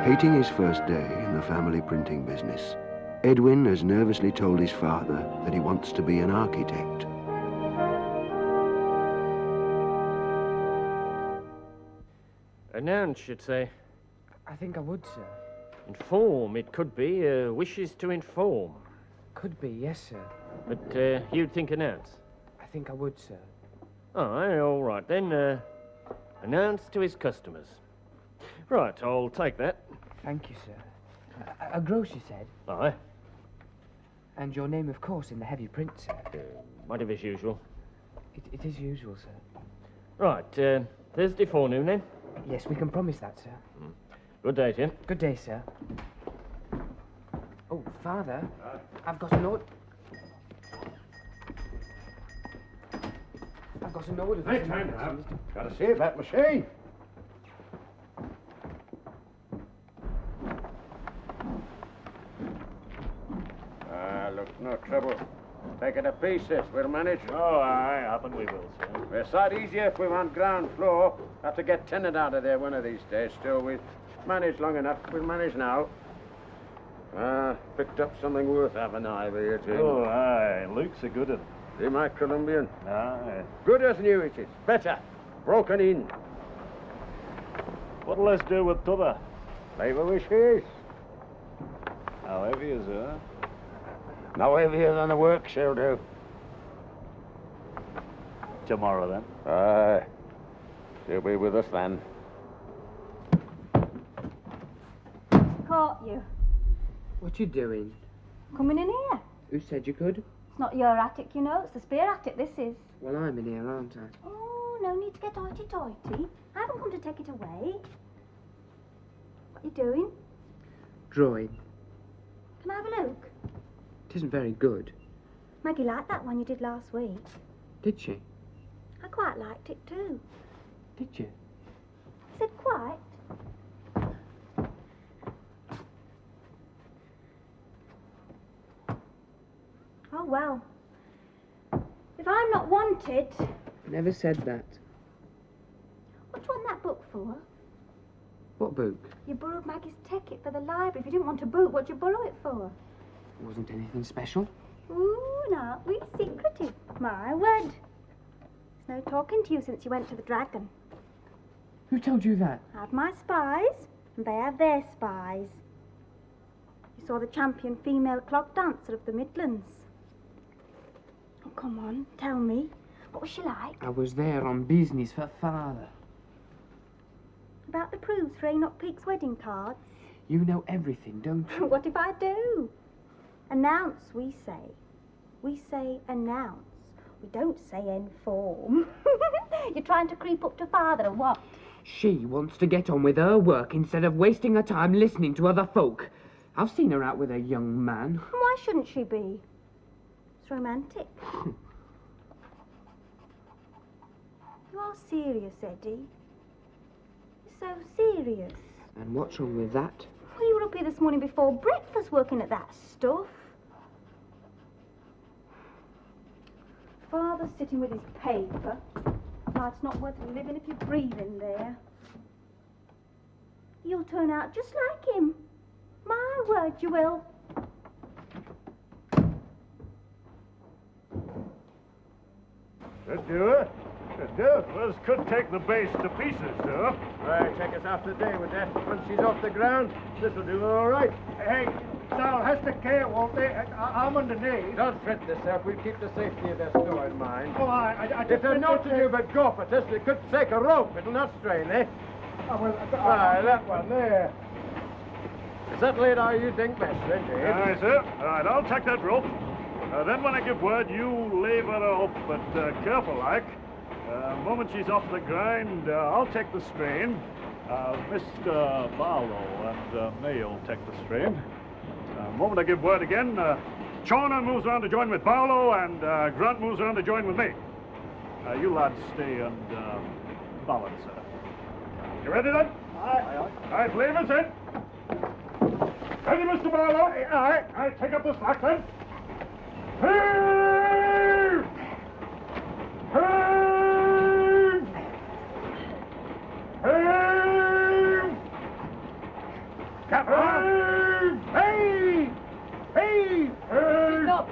Hating his first day in the family printing business, Edwin has nervously told his father that he wants to be an architect. Announce, you'd say. I think I would, sir. Inform, it could be. Wishes to inform. Could be, yes, sir. But you'd think announce. I think I would, sir. Aye, all right then. Announce to his customers. Right, I'll take that. Thank you, sir. A gross, you said? Aye. And your name, of course, in the heavy print, sir. Might have as usual. It is usual, sir. Right, Thursday forenoon then? Yes, we can promise that, sir. Good day to you. Good day, sir. Oh, Father, I've got an order. I've got an order. Hey, time now. Gotta save that machine. Look, no trouble. Take it to pieces. We'll manage. Oh, aye, happen we will, sir. It's a lot easier if we want ground floor. Have to get tenant out of there one of these days. Still, we've managed long enough. We'll manage now. Picked up something worth having an eye with you, Jim. Oh, aye. Luke's a good one. See my Colombian? Aye. Good as new it is. Better. Broken in. What'll us do with t'other? Leave a wishes. How heavy is it, huh? No heavier than the work she'll do. Tomorrow, then. Aye. She'll be with us then. Caught you. What you doing? Coming in here. Who said you could? It's not your attic, you know. It's the spare attic, this is. Well, I'm in here, aren't I? Oh, no need to get hoity-toity. I haven't come to take it away. What you doing? Drawing. Can I have a look? It isn't very good. Maggie liked that one you did last week. Did she? I quite liked it too. Did you? I said quite. Oh, well. If I'm not wanted... Never said that. What do you want that book for? What book? You borrowed Maggie's ticket for the library. If you didn't want a book, what'd you borrow it for? Wasn't anything special. Ooh, now, we secretive. My word. There's no talking to you since you went to the Dragon. Who told you that? I have my spies, and they have their spies. You saw the champion female clog dancer of the Midlands. Oh, come on, tell me. What was she like? I was there on business for father. About the proofs for Enoch Peake's wedding cards? You know everything, don't you? What if I do? Announce, we say. We say announce. We don't say inform. You're trying to creep up to father or what? She wants to get on with her work instead of wasting her time listening to other folk. I've seen her out with a young man. Why shouldn't she be? It's romantic. You are serious, Eddie. You're so serious. And what's wrong with that? Well, you were up here this morning before breakfast working at that stuff. Father's sitting with his paper. Why, it's not worth living if you breathe in there. You'll turn out just like him. My word, you will. Should do it. Should do it. Well, could take the base to pieces, though. Right, take us half the day with that. Once she's off the ground, this'll do all right. Hey, Sal has to care, won't they? I'm underneath. Don't fret yourself. We'll keep the safety of their store in mind. Oh, I If just... they're not to do but go for this, they could take a rope. It'll not strain, eh? Oh, well, Aye, that one there. Is that laid how you think best, then, Dave? Aye, sir. All right, I'll take that rope. Then when I give word, you lever her up, but careful like. Moment she's off the ground, I'll take the strain. Mr. Barlow and me'll take the strain. Moment I give word again, Chawner moves around to join with Barlow, and Grant moves around to join with me. You lads stay and balance her. You ready then? Aye. All right, levers in. Ready, Mr. Barlow? Aye. All right, take up the slack then. Heave! Heave! Heave!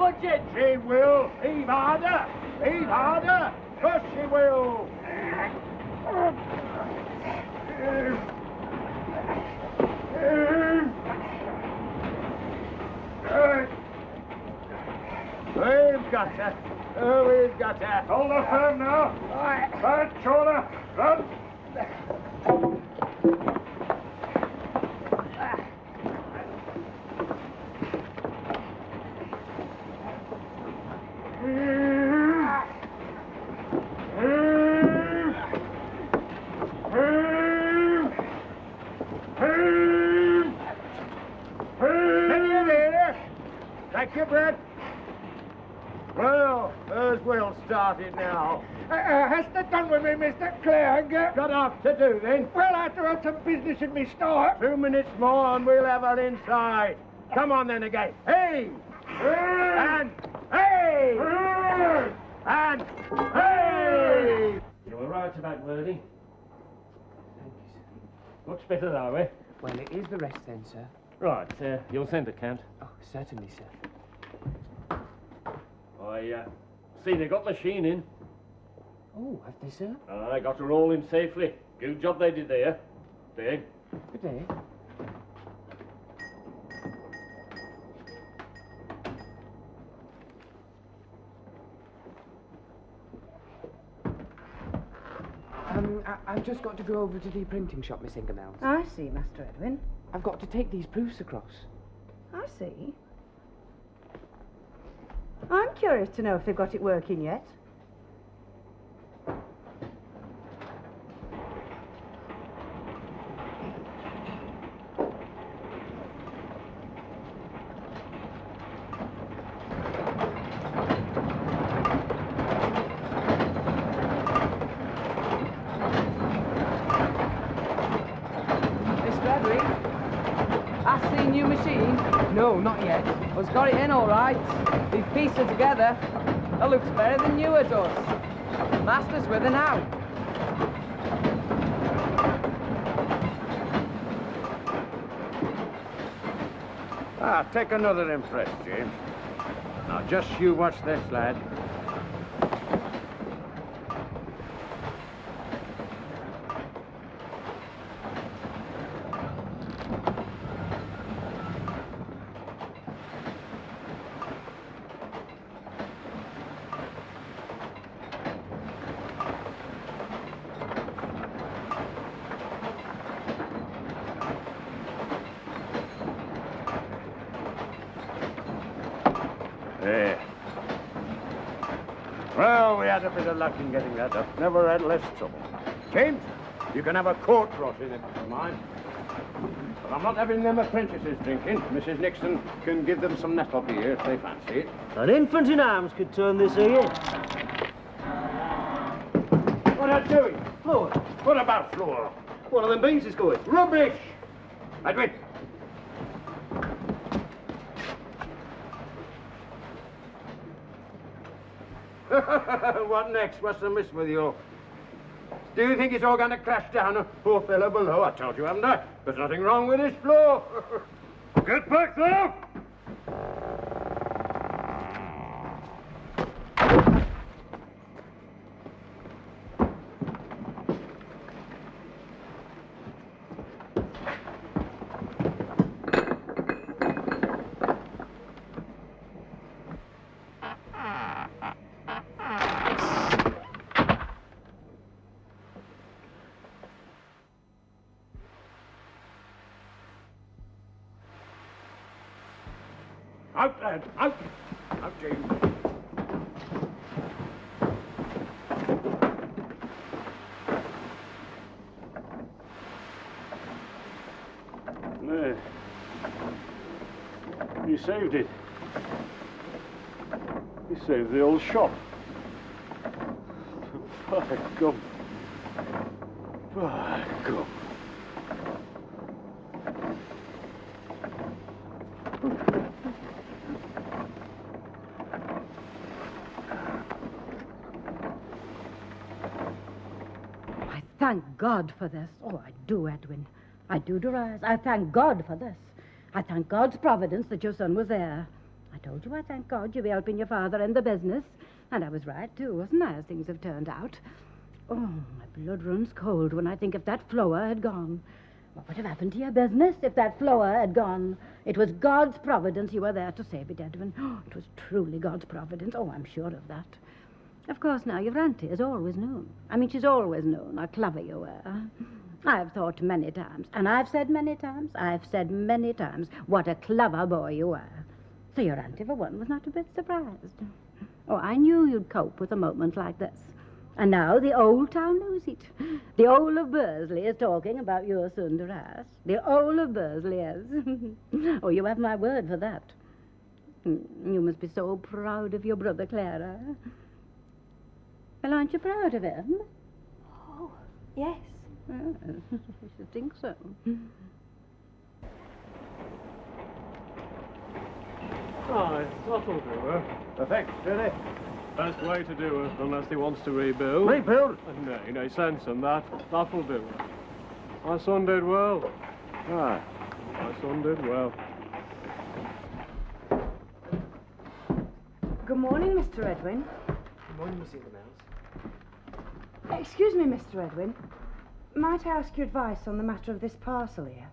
budge it. She will. Heave harder. Heave harder. Course she will. We've got her. Oh, we've got her. Hold her firm now. Right, shoulder. Run. Take your breath. Well, hers will started now. Has that done with me, Mr. Clayhanger? Got off to do then. Well, I have to have some business in me store. 2 minutes more and we'll have her inside. Come on then again. Hey! And hey! And hey! You were right about Worthy. Much better that way. Well, it is the rest then, sir. Right, you'll send a count. Oh, certainly, sir. I see they got the machine in. Oh, have they, sir? I got her all in safely. Good job they did there. Day. Good day. I've just got to go over to the printing shop, Miss Ingermells. I see, Master Edwin. I've got to take these proofs across. I see. I'm curious to know if they've got it working yet. Mr. Edwin? That's the new machine? No, not yet. Well, it's got it in all right. We've pieced it together. It looks better than you it does. Master's with her now. Take another impress, James. Now, just you watch this, lad. There. Well, we had a bit of luck in getting that up. Never had less trouble. James, you can have a quart cross in it for mine. But I'm not having them apprentices drinking. Mrs. Nixon can give them some nettle beer if they fancy it. An infant in arms could turn this here. What are you doing? Floor. What about floor? One of them beans is going. Rubbish! Edwin! What next? What's the miss with you? Do you think it's all going to crash down a poor fellow below? I told you, haven't I? There's nothing wrong with this floor. Get back there! Out, lad, out! Out, James. There. You saved it. You saved the old shop. By gum. By gum. Thank God for this. Oh, I do, Edwin. I do, Darius. I thank God for this. I thank God's providence that your son was there. I told you I thank God you're helping your father in the business. And I was right, too, wasn't I, as things have turned out? Oh, my blood runs cold when I think if that flower had gone. What would have happened to your business if that flower had gone? It was God's providence you were there to save it, Edwin. Oh, it was truly God's providence. Oh, I'm sure of that. Of course, now, your auntie has always known. I mean, she's always known how clever you were. I've thought many times, and I've said many times, what a clever boy you were. So your auntie, for one, was not a bit surprised. Oh, I knew you'd cope with a moment like this. And now the old town knows it. The whole of Bursley is talking about your Sundaras. The whole of Bursley is. Oh, you have my word for that. You must be so proud of your brother, Clara. Well, aren't you proud of him? Oh, yes. Well, I should think so. Aye, that'll do her. Thanks, Billy. Best way to do it, unless he wants to rebuild. Rebuild? No sense in that. That'll do her. My son did well. Ah. My son did well. Good morning, Mr. Edwin. Good morning, Miss Mills. Excuse me, Mr. Edwin. Might I ask your advice on the matter of this parcel here?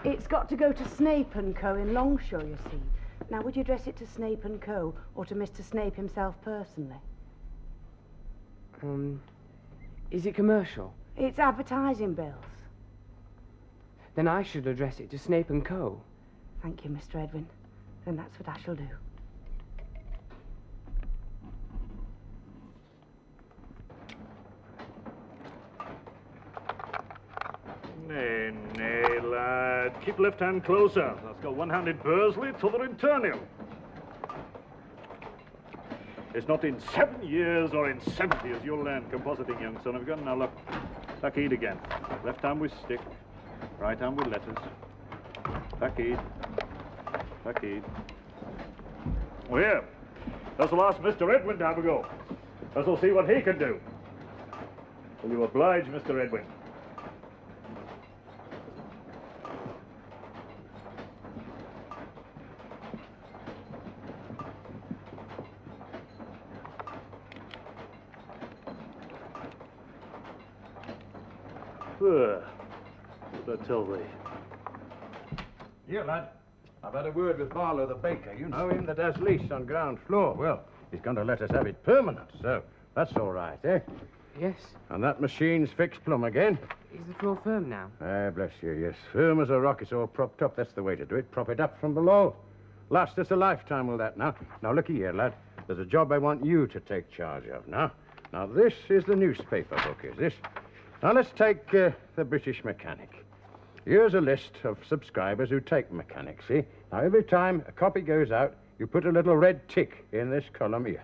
It's got to go to Snape & Co. in Longshore, you see. Now, would you address it to Snape & Co. or to Mr. Snape himself personally? Is it commercial? It's advertising bills. Then I should address it to Snape & Co. Thank you, Mr. Edwin. Then that's what I shall do. Nay, lad. Keep left hand closer. That's got one-handed Bursley, t'other in Turnhill. It's not in 7 years or in 70 as you'll learn compositing, young son of a gun. Now look, tackade again. Left hand with stick, right hand with letters. Tackade. Well, here. That's the last Mr. Edwin to have a go. As we'll see what he can do. Will you oblige, Mr. Edwin? What'd I tell thee? Here, lad. I've had a word with Barlow, the baker. You know him that has lease on ground floor. Well, he's going to let us have it permanent, so that's all right, eh? Yes. And that machine's fixed plumb again. Is the floor firm now? Ah, bless you, yes. Firm as a rock, it's all propped up. That's the way to do it. Prop it up from below. Last us a lifetime will that now. Now, looky here, lad. There's a job I want you to take charge of now. Now, this is the newspaper book, is this? Now, let's take the British Mechanic. Here's a list of subscribers who take mechanics, see? Now, every time a copy goes out, you put a little red tick in this column here.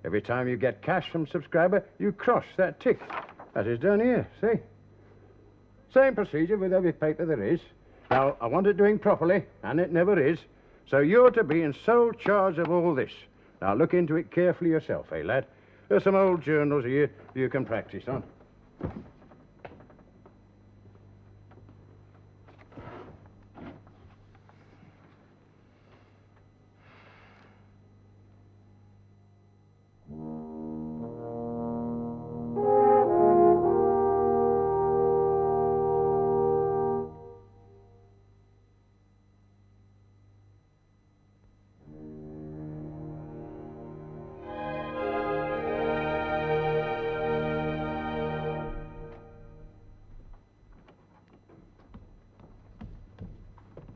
Every time you get cash from subscriber, you cross that tick. That is done here, see? Same procedure with every paper there is. Now, I want it doing properly, and it never is. So you're to be in sole charge of all this. Now, look into it carefully yourself, eh, lad? There's some old journals here you can practice on.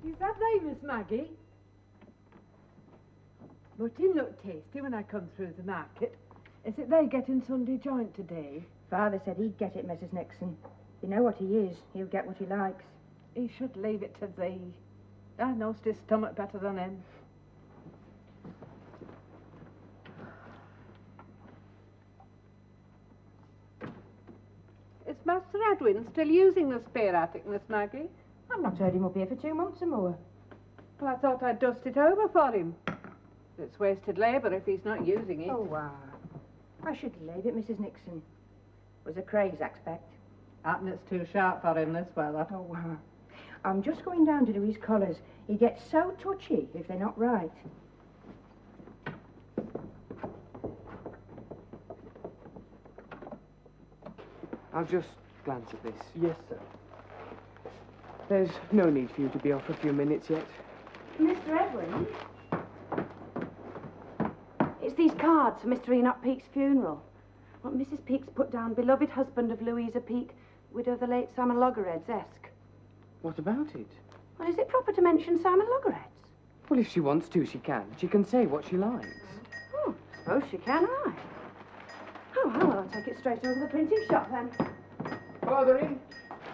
Is that they, Miss Maggie? But it looked tasty when I come through the market. Is it they getting Sunday joint today? Father said he'd get it, Mrs. Nixon. You know what he is. He'll get what he likes. He should leave it to thee. I knows his stomach better than him. Is Master Edwin still using the spare attic, Miss Maggie? I've not heard him up here for 2 months or more. Well, I thought I'd dust it over for him. It's wasted labour if he's not using it. Oh, wow. I should leave it, Mrs. Nixon. Was a craze, I expect. Happen it's too sharp for him this weather. Oh, wow. I'm just going down to do his colours. He gets so touchy if they're not right. I'll just glance at this. Yes, sir. There's no need for you to be off a few minutes yet. Mr. Edwin? It's these cards for Mr. Enoch Peake's funeral. What Mrs. Peake's put down, beloved husband of Louisa Peake, widow of the late Simon Loggerheads-esque. What about it? Well, is it proper to mention Simon Loggerheads? Well, if she wants to, she can. She can say what she likes. Oh, suppose she can, I. Oh, well, I'll take it straight over to the printing shop, then. Father in?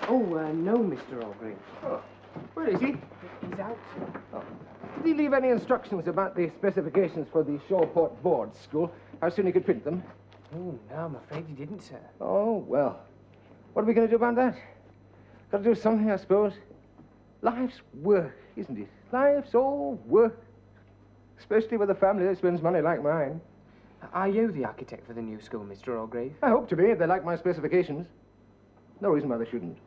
Oh, no, Mr. Orgreave. Oh, where is he? He's out, sir. Oh. Did he leave any instructions about the specifications for the Shawport Board School? How soon he could print them? Oh, no, I'm afraid he didn't, sir. Oh, well. What are we going to do about that? Got to do something, I suppose. Life's work, isn't it? Life's all work. Especially with a family that spends money like mine. Are you the architect for the new school, Mr. Orgreave? I hope to be, if they like my specifications. No reason why they shouldn't.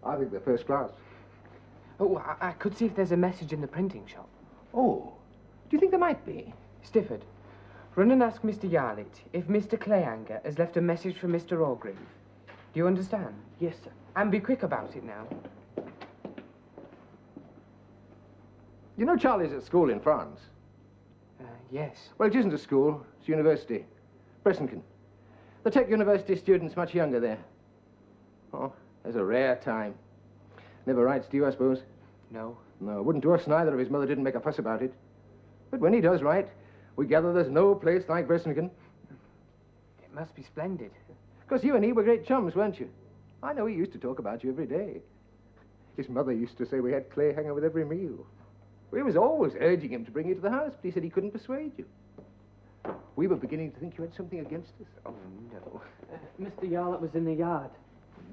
I think they're first class. Oh, I could see if there's a message in the printing shop. Oh, do you think there might be? Stifford, run and ask Mr. Yarlett if Mr. Clayhanger has left a message for Mr. Orgreave. Do you understand? Yes, sir. And be quick about it now. You know Charlie's at school in France? Yes. Well, it isn't a school. It's a university. Bressingham. They take university students much younger there. Oh, there's a rare time. Never writes to you, I suppose? No. No, wouldn't to us neither if his mother didn't make a fuss about it. But when he does write, we gather there's no place like Bressingham. It must be splendid. Because you and he were great chums, weren't you? I know he used to talk about you every day. His mother used to say we had Clayhanger with every meal. We was always urging him to bring you to the house, but he said he couldn't persuade you. We were beginning to think you had something against us. Oh, no. Mr. Yarlett was in the yard.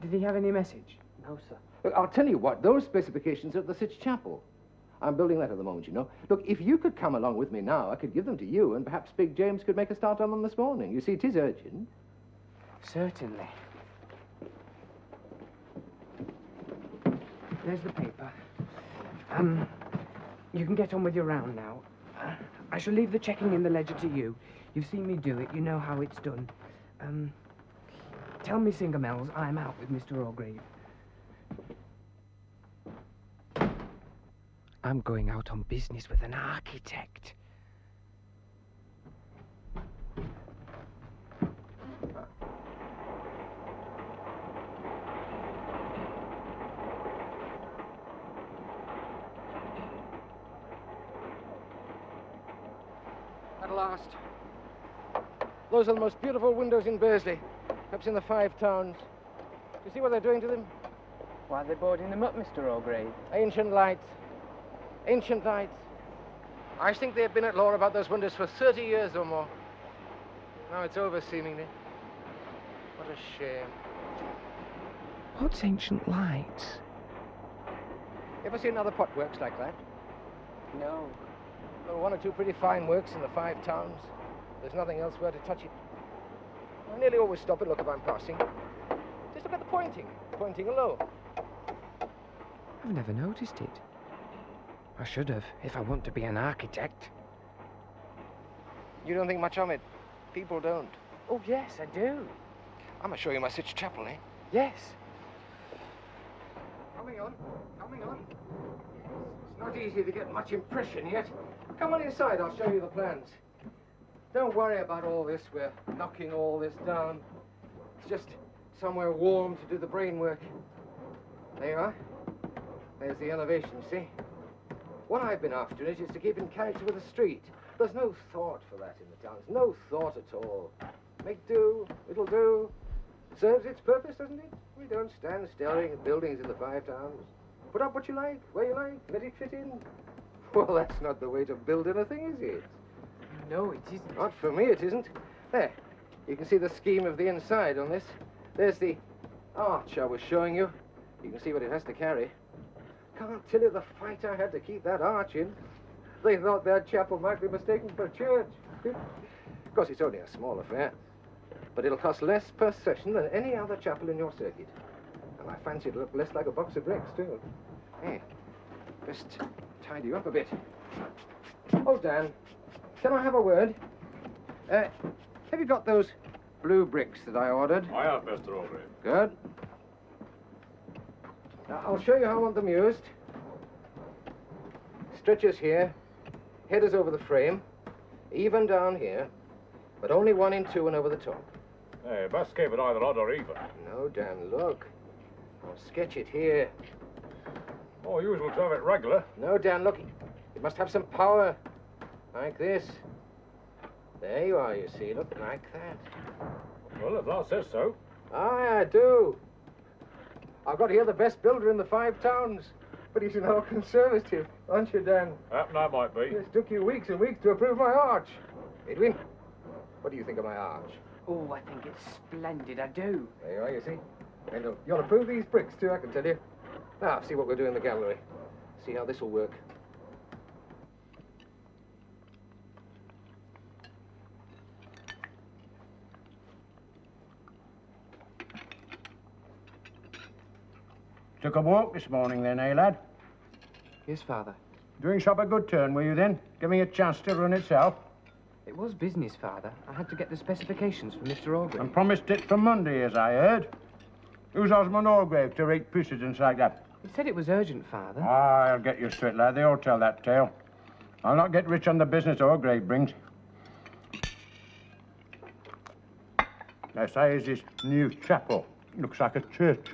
Did he have any message? No, sir. Look, I'll tell you what, those specifications are at the Sitch Chapel. I'm building that at the moment, you know. Look, if you could come along with me now, I could give them to you, and perhaps Big James could make a start on them this morning. You see, it is urgent. Certainly. There's the paper. You can get on with your round now. I shall leave the checking in the ledger to you. You've seen me do it. You know how it's done. Tell me, Singermells, I'm out with Mr. Orgreave. I'm going out on business with an architect. At last. Those are the most beautiful windows in Bursley. Perhaps in the Five Towns. Do you see what they're doing to them? Why are they boarding them up, Mr. Orgreave? Ancient lights. Ancient lights. I think they've been at law about those windows for 30 years or more. Now it's over, seemingly. What a shame. What's ancient lights? Ever seen other pot works like that? No. There are one or two pretty fine works in the Five Towns. There's nothing else where to touch it. I nearly always stop and look if I'm passing. Just look at the pointing. Pointing alone. I've never noticed it. I should have, if I want to be an architect. You don't think much of it. People don't. Oh, yes, I do. I'm going to show you my Sitch Chapel, eh? Yes. Coming on. Coming on. It's not easy to get much impression yet. Come on inside, I'll show you the plans. Don't worry about all this. We're knocking all this down. It's just somewhere warm to do the brain work. There you are. There's the elevation, see? What I've been after is to keep in character with the street. There's no thought for that in the towns. No thought at all. Make do, it'll do. Serves its purpose, doesn't it? We don't stand staring at buildings in the Five Towns. Put up what you like, where you like, let it fit in. Well, that's not the way to build anything, is it? No, it isn't. Not for me, it isn't. There, you can see the scheme of the inside on this. There's the arch I was showing you. You can see what it has to carry. Can't tell you the fight I had to keep that arch in. They thought that chapel might be mistaken for a church. Of course, it's only a small affair. But it'll cost less per session than any other chapel in your circuit. And I fancy it'll look less like a box of bricks, too. Hey, just tidy you up a bit. Oh, Dan, can I have a word? Have you got those blue bricks that I ordered? I have, Mr. Orgrave. Good. Now, I'll show you how I want them used. Stretchers here, headers over the frame, even down here, but only 1 in 2 and over the top. Hey, best keep it either odd or even. No, Dan, look. I'll sketch it here. Oh, usual to have it regular. No, Dan, look. It must have some power. Like this. There you are, you see. Look, like that. Well, if that says so. Aye, I do. I've got here the best builder in the 5 towns. But he's an old conservative, aren't you, Dan? Happen I might be. It took you weeks and weeks to approve my arch. Edwin, what do you think of my arch? Oh, I think it's splendid, I do. There you are, you see. And you'll approve these bricks, too, I can tell you. Now, see what we'll do in the gallery. See how this will work. Took a walk this morning then, eh, lad? Yes, Father. Doing shop a good turn, were you then? Giving it a chance to run itself? It was business, Father. I had to get the specifications from Mr. Orgrave. And promised it for Monday, as I heard. Who's Osmond Orgrave to rate precedence like that? He said it was urgent, Father. Ah, I'll get used to it, lad. They all tell that tale. I'll not get rich on the business Orgrave brings. Yes, here's this new chapel. Looks like a church.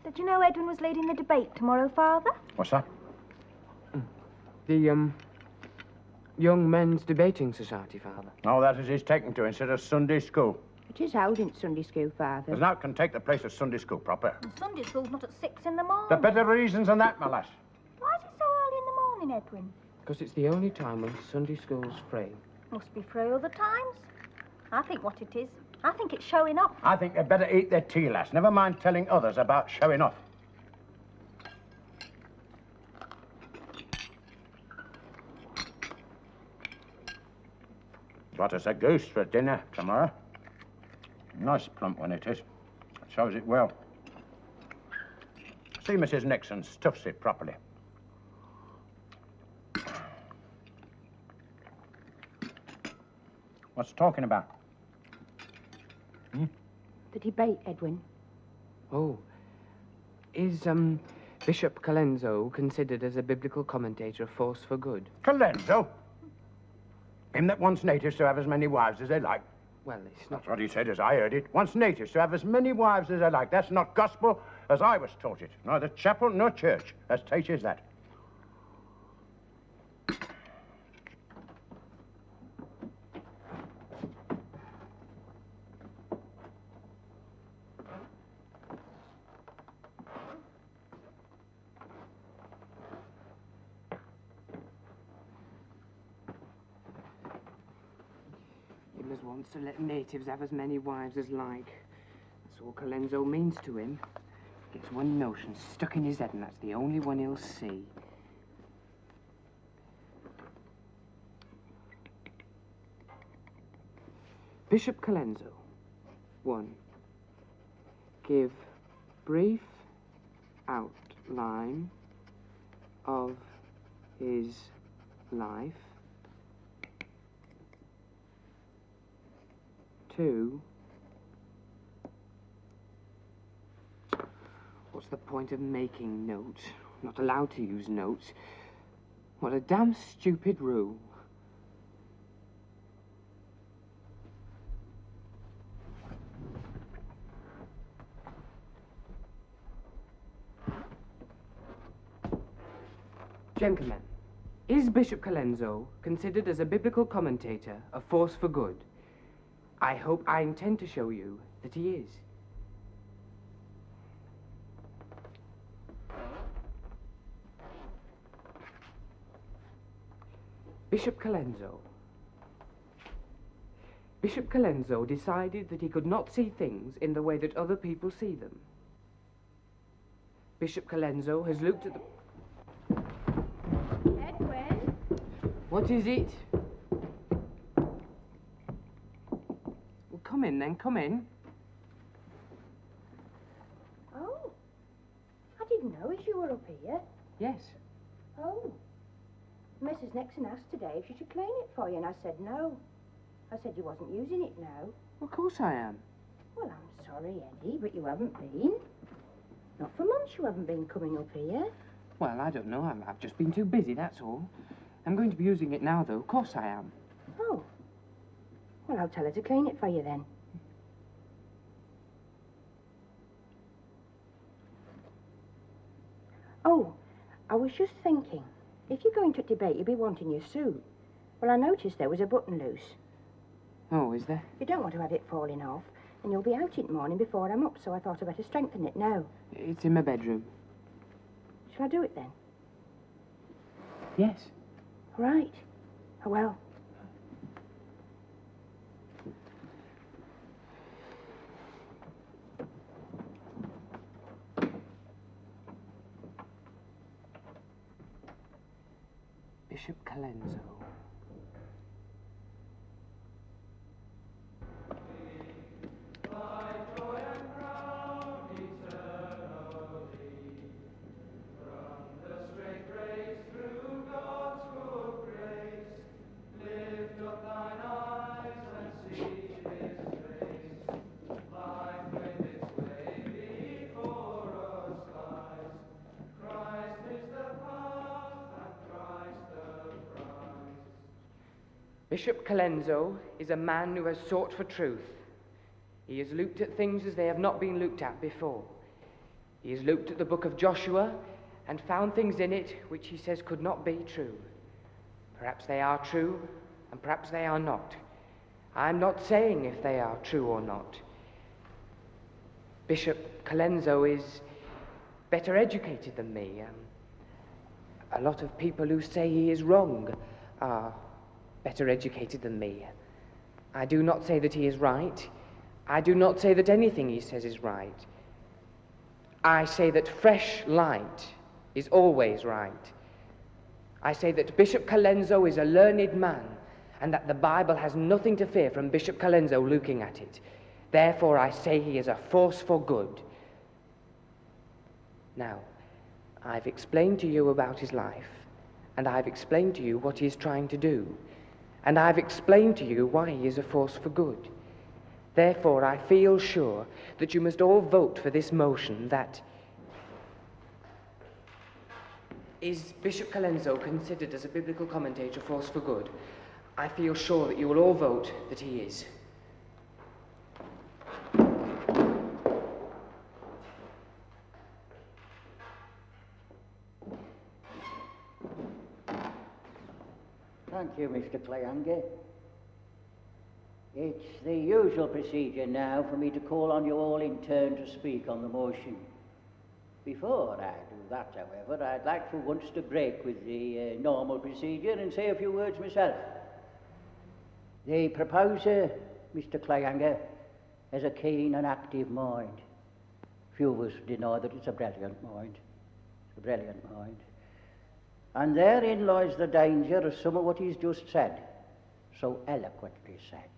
Did you know Edwin was leading the debate tomorrow, Father? What's that? The, Young Men's Debating Society, Father. Oh, that is his taking to instead of Sunday school. It is held in Sunday school, Father. There's now can take the place of Sunday school proper. And Sunday school's not at 6 in the morning. The better reasons than that, my lass. Why is it so early in the morning, Edwin? Because it's the only time when Sunday school's free. Must be free other times. I think what it is, I think it's showing off. I think they'd better eat their tea, lass. Never mind telling others about showing off. Got us a goose for dinner tomorrow. Nice plump one it is. Shows it well. See Mrs. Nixon stuffs it properly. What's talking about? The debate, Edwin. Oh. Is, Bishop Colenso considered as a biblical commentator a force for good? Colenso? Him that wants natives to have as many wives as they like. Well, it's not... That's what he said as I heard it. Wants natives to have as many wives as they like. That's not gospel as I was taught it. Neither chapel nor church as teaches that. Him as wants to let natives have as many wives as like. That's all Colenso means to him. Gets one notion stuck in his head, and that's the only one he'll see. Bishop Colenso. 1. Give brief outline of his life. 2. What's the point of making notes? Not allowed to use notes. What a damn stupid rule. Gentlemen, is Bishop Colenso considered as a biblical commentator a force for good? I intend to show you that he is. Bishop Colenso. Bishop Colenso decided that he could not see things in the way that other people see them. Bishop Colenso has looked at the... Edwin? What is it? Well, come in then, come in. Yes. Oh. Mrs. Nixon asked today if she should clean it for you, and I said no. I said you wasn't using it now. Of course I am. Well, I'm sorry, Eddie, but you haven't been. Not for months you haven't been coming up here. Well, I don't know. I've just been too busy, that's all. I'm going to be using it now, though. Of course I am. Oh. Well, I'll tell her to clean it for you then. Oh, I was just thinking, if you're going to debate, you'll be wanting your suit. Well, I noticed there was a button loose. Oh, is there? You don't want to have it falling off, and you'll be out in the morning before I'm up, so I thought I'd better strengthen it now. It's in my bedroom. Shall I do it then? Yes. Right. Oh, well. Bishop Colenso. Bishop Colenso is a man who has sought for truth. He has looked at things as they have not been looked at before. He has looked at the book of Joshua and found things in it which he says could not be true. Perhaps they are true, and perhaps they are not. I'm not saying if they are true or not. Bishop Colenso is better educated than me. A lot of people who say he is wrong are better educated than me. I do not say that he is right. I do not say that anything he says is right. I say that fresh light is always right. I say that Bishop Colenso is a learned man, and that the Bible has nothing to fear from Bishop Colenso looking at it. Therefore, I say he is a force for good. Now, I've explained to you about his life, and I've explained to you what he is trying to do. And I've explained to you why he is a force for good. Therefore, I feel sure that you must all vote for this motion that is Bishop Colenso considered as a biblical commentator force for good. I feel sure that you will all vote that he is. Thank you, Mr. Clayhanger. It's the usual procedure now for me to call on you all in turn to speak on the motion. Before I do that, however, I'd like for once to break with the normal procedure and say a few words myself. The proposer, Mr. Clayhanger, has a keen and active mind. Few of us deny that it's a brilliant mind. It's a brilliant mind. And therein lies the danger of some of what he's just said, so eloquently said.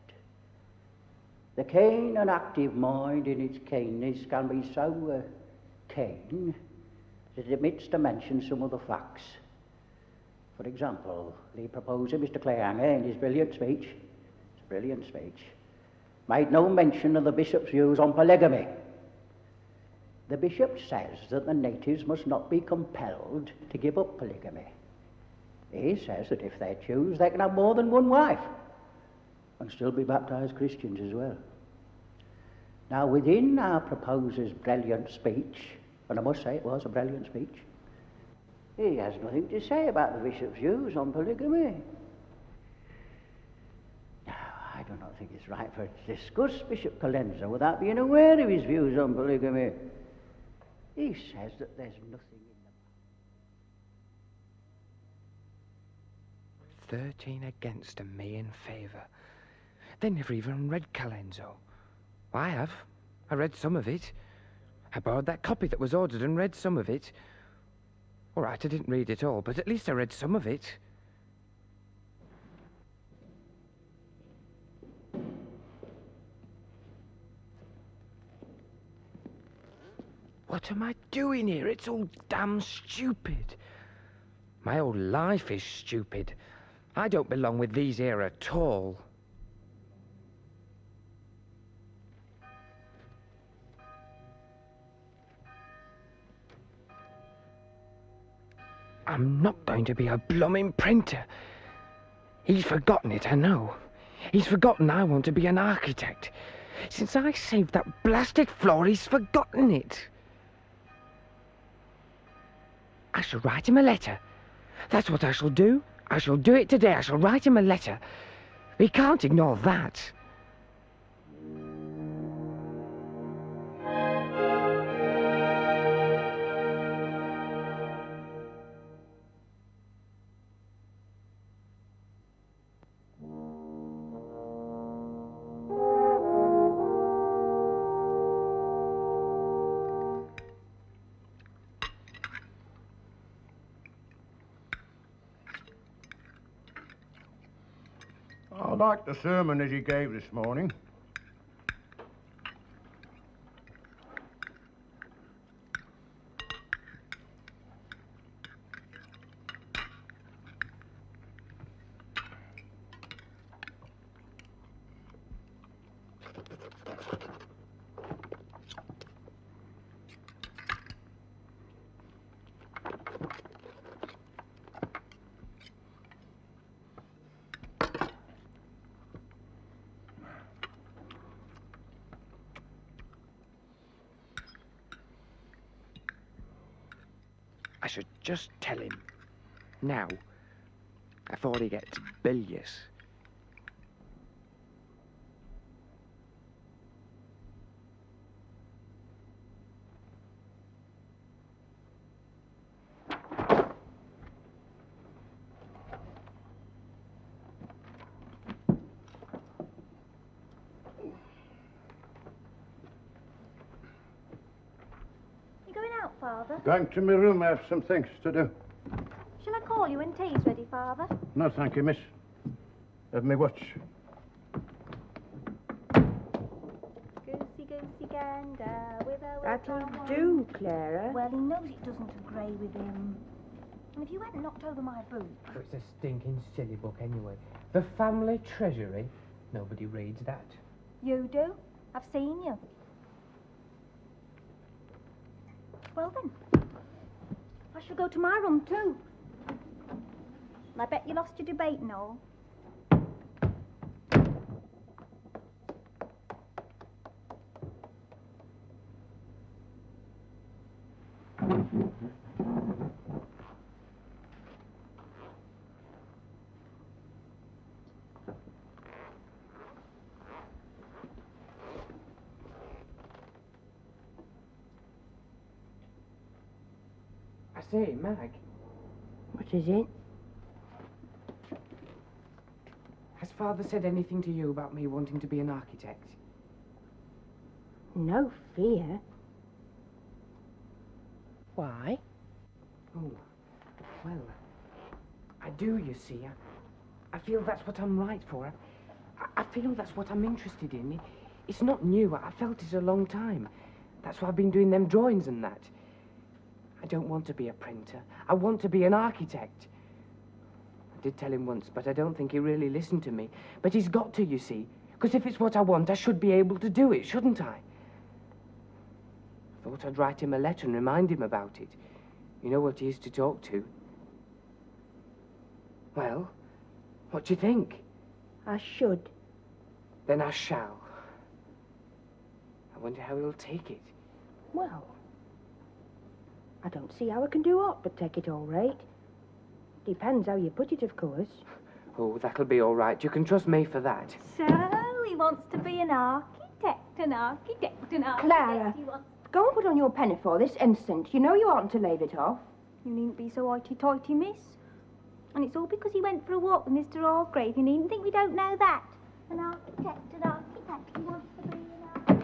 The keen and active mind in its keenness can be so keen that it omits to mention some of the facts. For example, the proposer, Mr. Clayhanger, in his brilliant speech, made no mention of the bishop's views on polygamy. The bishop says that the natives must not be compelled to give up polygamy. He says that if they choose, they can have more than one wife and still be baptized Christians as well. Now, within our proposer's brilliant speech, and I must say it was a brilliant speech, he has nothing to say about the bishop's views on polygamy. Now, I do not think it's right for us to discuss Bishop Colenso without being aware of his views on polygamy. He says that there's nothing in the... 13 against and me in favour. They never even read Colenso. I have. I read some of it. I borrowed that copy that was ordered and read some of it. All right, I didn't read it all, but at least I read some of it. What am I doing here? It's all damn stupid. My whole life is stupid. I don't belong with these here at all. I'm not going to be a blooming printer. He's forgotten it, I know. He's forgotten I want to be an architect. Since I saved that blasted floor, he's forgotten it. I shall write him a letter. That's what I shall do. I shall do it today. I shall write him a letter. He can't ignore that. I liked the sermon that he gave this morning. I should just tell him. Now. Before he gets bilious. You going out, Father? Going to my room, I have some things to do. Shall I call you when tea's ready, Father? No, thank you, miss. Have me watch. Goosey, goosey gander, with a That'll do, Clara. Well, he knows it doesn't agree with him. And if you hadn't knocked over my boot... Oh, it's a stinking silly book anyway. The Family Treasury. Nobody reads that. You do? I've seen you. Well then, I shall go to my room too. And I bet you lost your debate and all. I say, Mag, What is it? has Father said anything to you about me wanting to be an architect? No fear. Why? Oh, well, I do, you see. I feel that's what I'm right for. I feel that's what I'm interested in. It's not new. I felt it a long time. That's why I've been doing them drawings and that. I don't want to be a printer. I want to be an architect. I did tell him once, but I don't think he really listened to me. But he's got to, you see. Because if it's what I want, I should be able to do it, shouldn't I? I thought I'd write him a letter and remind him about it. You know what he is to talk to. Well, what do you think? I should. Then I shall. I wonder how he'll take it. Well, I don't see how I can do aught but take it all right. Depends how you put it, of course. Oh, that'll be all right. You can trust me for that. So, he wants to be an architect, an architect, an architect. Clara, He wants... go and put on your pinafore this instant. You know you oughtn't to leave it off. You needn't be so hoity-toity, miss. And it's all because he went for a walk with Mr. Orgrave. You needn't think we don't know that. An architect, he wants to be an architect.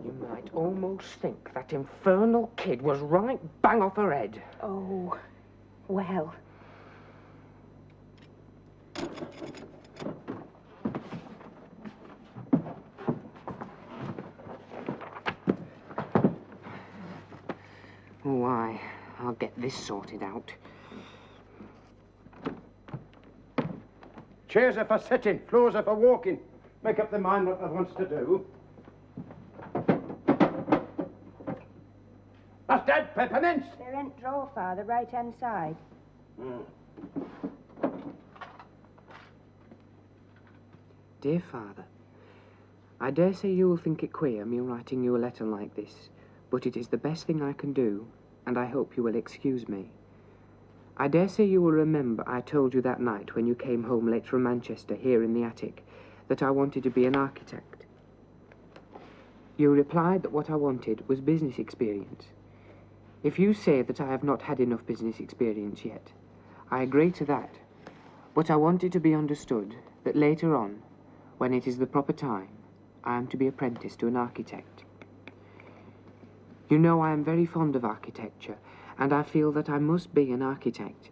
You might almost think that infernal kid was right bang off her head. Oh, well. Oh, I'll get this sorted out. Chairs are for sitting, floors are for walking. Make up their mind what they wants to do. That's dead, peppermints. They're in drawer, Father, right-hand side. Dear Father, I dare say you will think it queer, me writing you a letter like this, but it is the best thing I can do, and I hope you will excuse me. I dare say you will remember I told you that night when you came home late from Manchester, here in the attic, that I wanted to be an architect. You replied that what I wanted was business experience. If you say that I have not had enough business experience yet, I agree to that, but I want it to be understood that later on, when it is the proper time, I am to be apprenticed to an architect. You know I am very fond of architecture, and I feel that I must be an architect.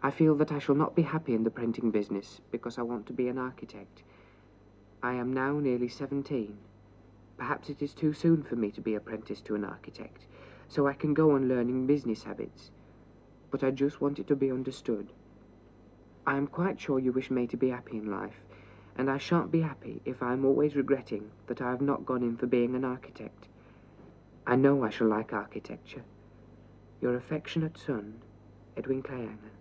I feel that I shall not be happy in the printing business because I want to be an architect. I am now nearly 17. Perhaps it is too soon for me to be apprenticed to an architect, so I can go on learning business habits. But I just want it to be understood. I am quite sure you wish me to be happy in life, and I shan't be happy if I am always regretting that I have not gone in for being an architect. I know I shall like architecture. Your affectionate son, Edwin Clayhanger.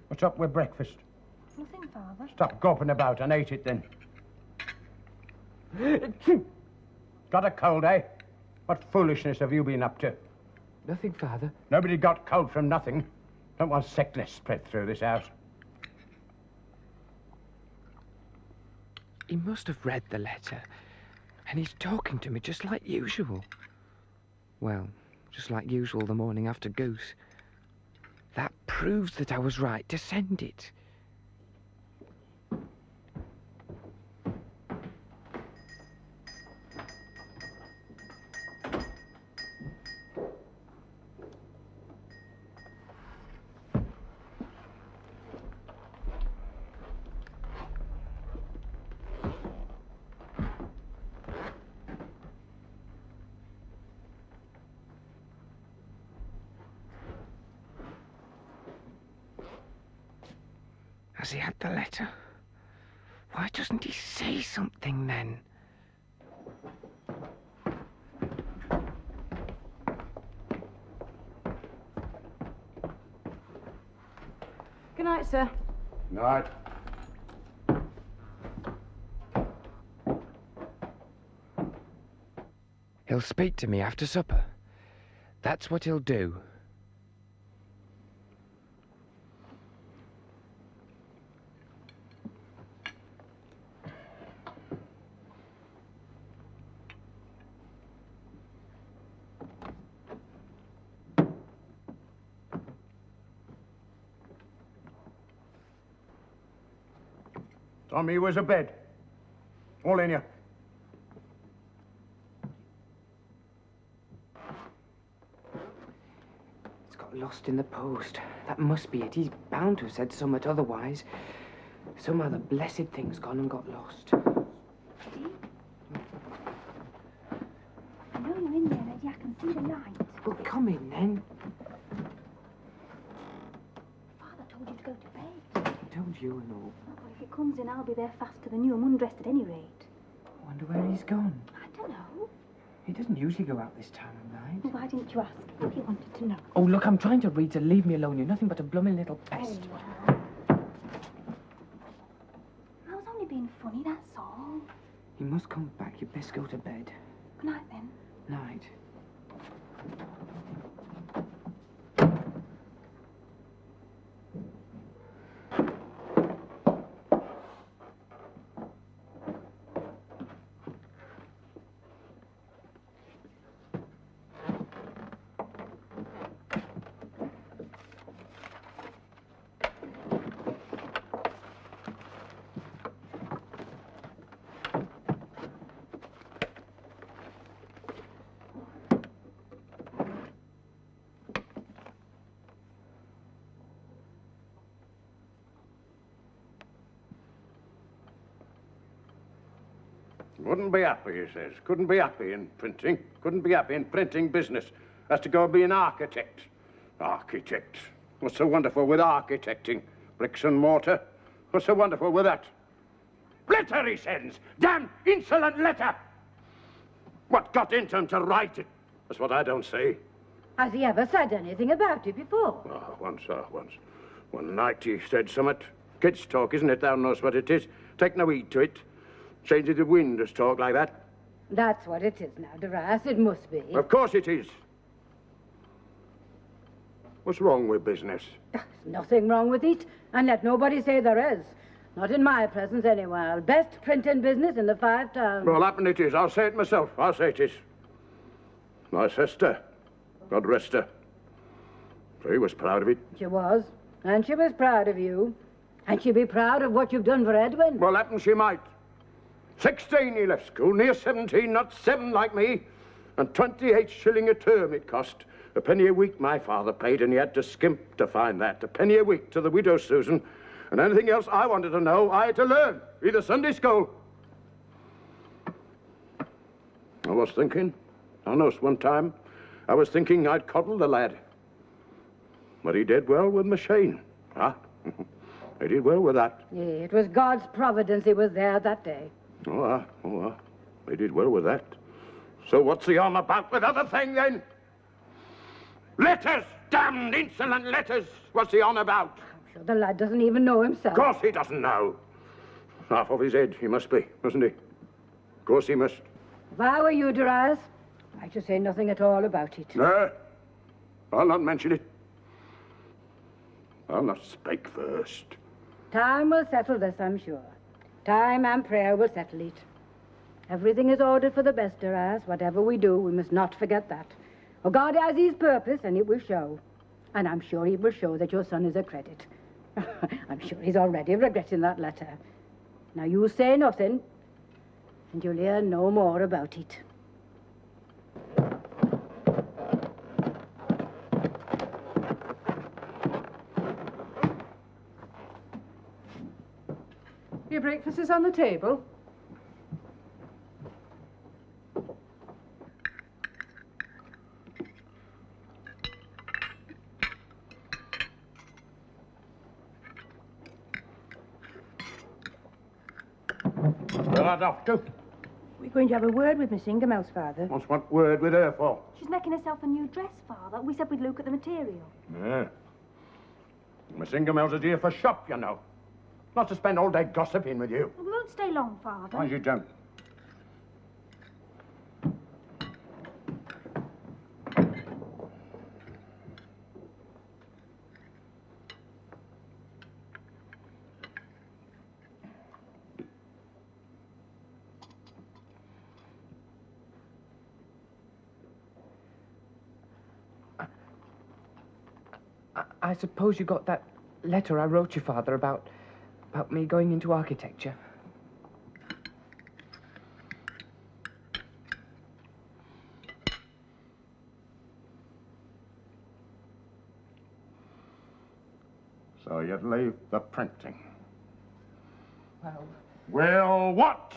What's up with breakfast? Nothing, Father. Stop gawping about and eat it then. Got a cold, eh? What foolishness have you been up to? Nothing, Father. Nobody got cold from nothing. Don't want sickness spread through this house. He must have read the letter, and he's talking to me just like usual. Well, just like usual the morning after Goose. That proves that I was right to send it. Has he had the letter? Why doesn't he say something then? Good night, sir. Night. He'll speak to me after supper. That's what he'll do. Tommy was abed. All in you. It's got lost in the post. That must be it. He's bound to have said somewhat otherwise. Somehow the blessed thing's gone and got lost. I know you're in there, Eddie. I can see the light. Well, come in then. Father told you to go to bed. He told you and all. Well, if he comes in, I'll be there faster than you. I'm undressed at any rate. I wonder where he's gone. I don't know. He doesn't usually go out this time of night. Well, why didn't you ask him if you wanted to know? Oh, look, I'm trying to read, so leave me alone. You're nothing but a blooming little pest. Oh, well. I was only being funny, that's all. He must come back. You'd best go to bed. Good night, then. Night. Wouldn't be happy, he says. Couldn't be happy in printing. Couldn't be happy in printing business. Has to go and be an architect. Architect. What's so wonderful with architecting? Bricks and mortar. What's so wonderful with that? Letter he sends! Damn insolent letter! What got into him to write it? That's what I don't see. Has he ever said anything about it before? Oh, once. One night he said something. Kids' talk, isn't it? Thou knows what it is. Take no heed to it. Change of the wind does talk like that. That's what it is now, Darius. It must be. Of course it is. What's wrong with business? There's nothing wrong with it, and let nobody say there is. Not in my presence, anyway. Best printing business in the 5 towns. Well, happen it is. I'll say it myself. I'll say it is. My sister, God rest her. She was proud of it. She was. And she was proud of you. And she'd be proud of what you've done for Edwin. Well, happen she might. 16 he left school, near 17, not 7 like me. And 28 shilling a term it cost. A penny a week my father paid, and he had to skimp to find that. A penny a week to the widow Susan. And anything else I wanted to know, I had to learn. Either Sunday school. I was thinking, honest, one time, I was thinking I'd coddle the lad. But he did well with machine. Huh? He did well with that. Yeah, it was God's providence he was there that day. He did well with that. So what's he on about with other thing, then? Letters! Damned insolent letters! What's he on about? I'm sure the lad doesn't even know himself. Of course he doesn't know. Half of his head he must be, mustn't he? Of course he must. If I were you, Darius, I should say nothing at all about it. No, I'll not mention it. I'll not speak first. Time will settle this, I'm sure. Time and prayer will settle it. Everything is ordered for the best, Darius. Whatever we do, we must not forget that. Oh, God has his purpose, and it will show. And I'm sure he will show that your son is a credit. I'm sure he's already regretting that letter. Now, you say nothing, and you'll hear no more about it. Your breakfast is on the table. Well, I'd off to. We're going to have a word with Miss Ingermouse, Father. What's what word with her for? She's making herself a new dress, Father. We said we'd look at the material. Yeah. Miss Ingemel's is here for shop, you know. Not to spend all day gossiping with you. We won't stay long, Father. Why you don't? I suppose you got that letter I wrote your father about me going into architecture. So you'd leave the printing. Well... Well, what?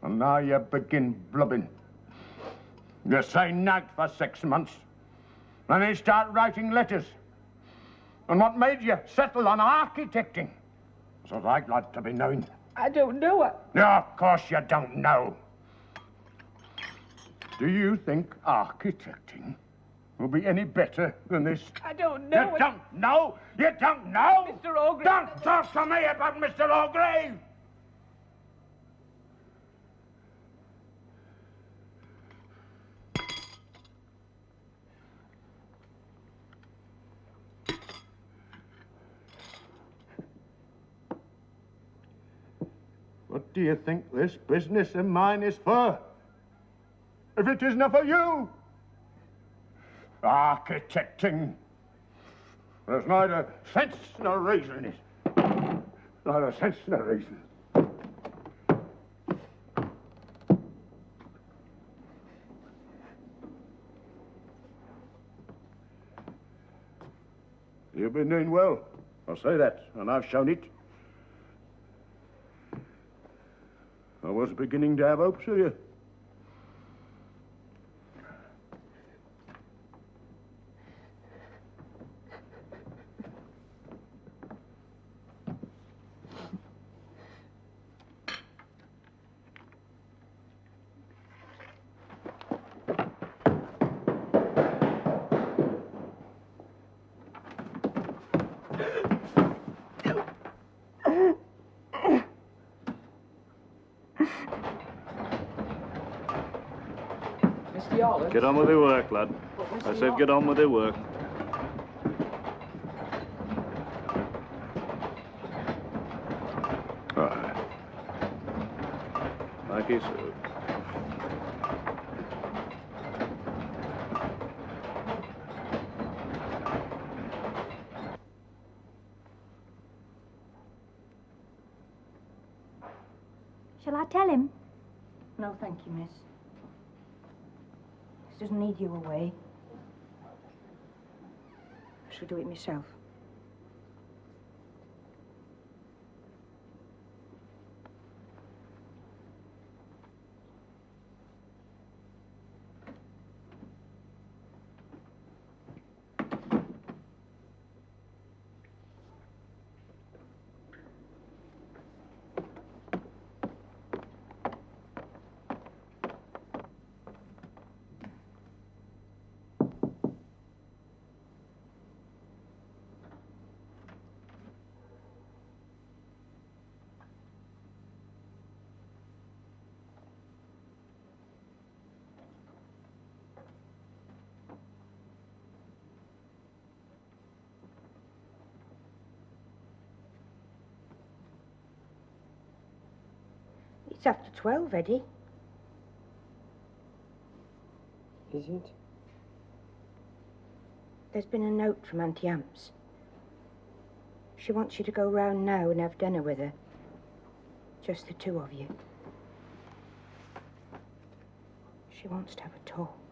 And now you begin blubbing. You say nag for 6 months, and then you start writing letters. And what made you settle on architecting? That's what I'd like to be knowing. I don't know it. Yeah, of course you don't know. Do you think architecting will be any better than this? I don't know. You don't know? You don't know? Mr. Orgreave. Don't talk to me about Mr. Orgreave. What do you think this business of mine is for? If it isn't for you? Architecting. There's neither sense nor reason in it. Neither sense nor reason. You've been doing well. I'll say that, and I've shown it. I was beginning to have hopes of you. Get on with your work, lad. I said get on with your work. All right. Like he said. Shall I tell him? No, thank you, miss. He doesn't need you away. I shall do it myself. It's after 12, Eddie. Is it? There's been a note from Auntie Amps. She wants you to go round now and have dinner with her. Just the two of you. She wants to have a talk.